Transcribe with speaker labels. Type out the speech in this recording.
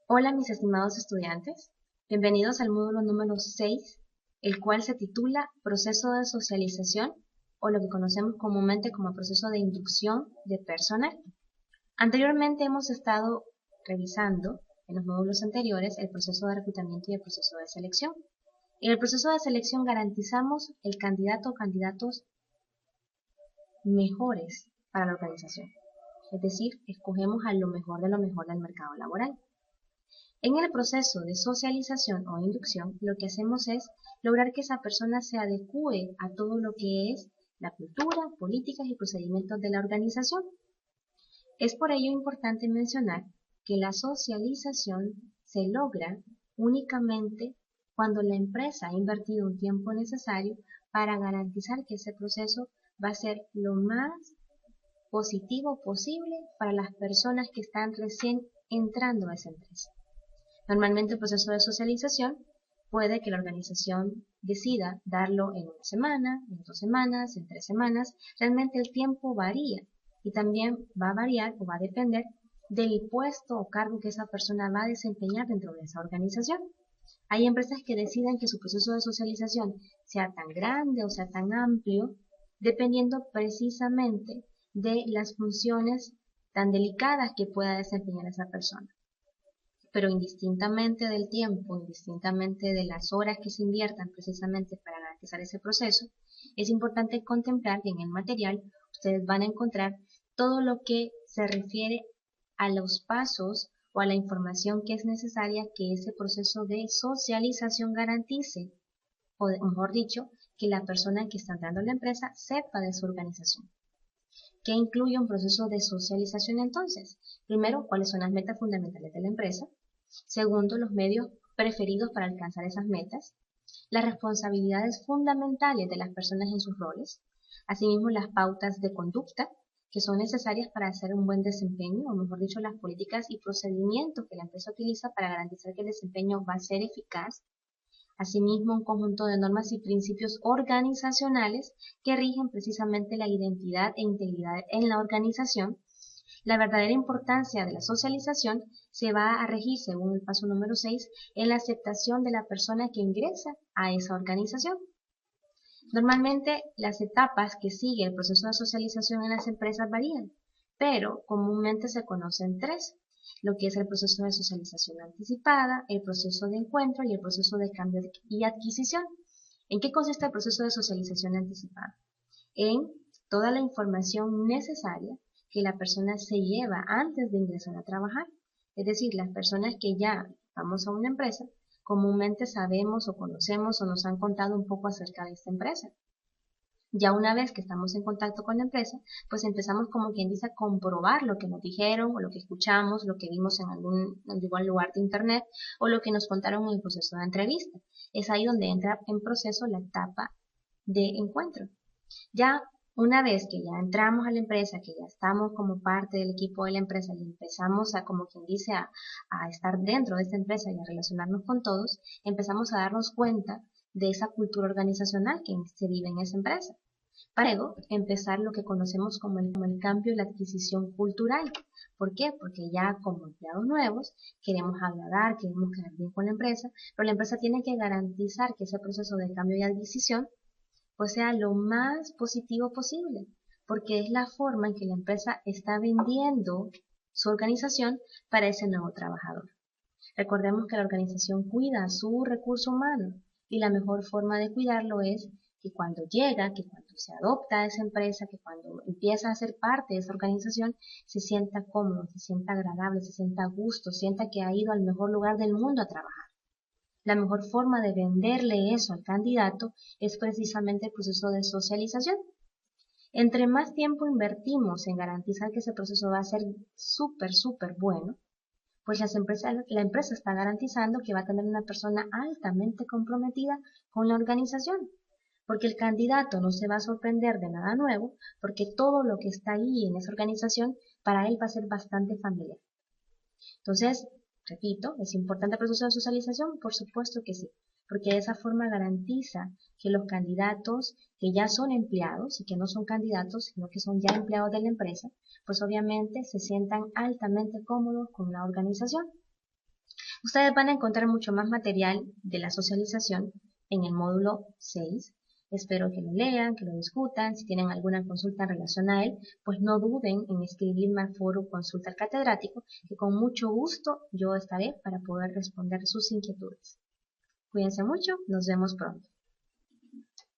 Speaker 1: Hola mis estimados estudiantes, bienvenidos al módulo número 6, el cual se titula Proceso de Socialización o lo que conocemos comúnmente como proceso de inducción de personal. Anteriormente hemos estado revisando en los módulos anteriores el proceso de reclutamiento y el proceso de selección. En el proceso de selección garantizamos el candidato o candidatos mejores para la organización, es decir, escogemos a lo mejor de lo mejor del mercado laboral. En el proceso de socialización o inducción, lo que hacemos es lograr que esa persona se adecue a todo lo que es la cultura, políticas y procedimientos de la organización. Es por ello importante mencionar que la socialización se logra únicamente cuando la empresa ha invertido un tiempo necesario para garantizar que ese proceso va a ser lo más positivo posible para las personas que están recién entrando a esa empresa. Normalmente el proceso de socialización puede que la organización decida darlo en una semana, en 2 semanas, en 3 semanas. Realmente el tiempo varía y también va a variar o va a depender del puesto o cargo que esa persona va a desempeñar dentro de esa organización. Hay empresas que deciden que su proceso de socialización sea tan grande o sea tan amplio, dependiendo precisamente de las funciones tan delicadas que pueda desempeñar esa persona. Pero indistintamente del tiempo, indistintamente de las horas que se inviertan precisamente para garantizar ese proceso, es importante contemplar que en el material ustedes van a encontrar todo lo que se refiere a los pasos o a la información que es necesaria que ese proceso de socialización garantice, o mejor dicho, que la persona que está entrando a la empresa sepa de su organización. ¿Qué incluye un proceso de socialización entonces? Primero, ¿cuáles son las metas fundamentales de la empresa? Segundo, los medios preferidos para alcanzar esas metas, las responsabilidades fundamentales de las personas en sus roles, asimismo las pautas de conducta que son necesarias para hacer un buen desempeño, o mejor dicho, las políticas y procedimientos que la empresa utiliza para garantizar que el desempeño va a ser eficaz, asimismo un conjunto de normas y principios organizacionales que rigen precisamente la identidad e integridad en la organización. La verdadera importancia de la socialización se va a regir, según el paso número 6, en la aceptación de la persona que ingresa a esa organización. Normalmente las etapas que sigue el proceso de socialización en las empresas varían, pero comúnmente se conocen 3, lo que es el proceso de socialización anticipada, el proceso de encuentro y el proceso de cambio y adquisición. ¿En qué consiste el proceso de socialización anticipada? En toda la información necesaria que la persona se lleva antes de ingresar a trabajar. Es decir, las personas que ya vamos a una empresa, comúnmente sabemos o conocemos o nos han contado un poco acerca de esta empresa. Ya una vez que estamos en contacto con la empresa, pues empezamos como quien dice a comprobar lo que nos dijeron o lo que escuchamos, lo que vimos en algún lugar de internet o lo que nos contaron en el proceso de entrevista. Es ahí donde entra en proceso la etapa de encuentro. Ya una vez que ya entramos a la empresa, que ya estamos como parte del equipo de la empresa y empezamos a, como quien dice, a estar dentro de esta empresa y a relacionarnos con todos, empezamos a darnos cuenta de esa cultura organizacional que se vive en esa empresa. Para luego empezar lo que conocemos como el cambio y la adquisición cultural. ¿Por qué? Porque ya como empleados nuevos queremos agradar, queremos quedar bien con la empresa, pero la empresa tiene que garantizar que ese proceso de cambio y adquisición pues sea lo más positivo posible, porque es la forma en que la empresa está vendiendo su organización para ese nuevo trabajador. Recordemos que la organización cuida su recurso humano y la mejor forma de cuidarlo es que cuando llega, que cuando se adopta a esa empresa, que cuando empieza a ser parte de esa organización, se sienta cómodo, se sienta agradable, se sienta a gusto, sienta que ha ido al mejor lugar del mundo a trabajar. La mejor forma de venderle eso al candidato es precisamente el proceso de socialización. Entre más tiempo invertimos en garantizar que ese proceso va a ser súper bueno, pues la empresa está garantizando que va a tener una persona altamente comprometida con la organización, porque el candidato no se va a sorprender de nada nuevo, porque todo lo que está ahí en esa organización para él va a ser bastante familiar. Entonces, repito, ¿es importante el proceso de socialización? Por supuesto que sí, porque de esa forma garantiza que los candidatos que ya son empleados y que no son candidatos, sino que son ya empleados de la empresa, pues obviamente se sientan altamente cómodos con la organización. Ustedes van a encontrar mucho más material de la socialización en el módulo 6. Espero que lo lean, que lo discutan. Si tienen alguna consulta en relación a él, pues no duden en escribirme al foro Consulta al Catedrático, que con mucho gusto yo estaré para poder responder sus inquietudes. Cuídense mucho, nos vemos pronto.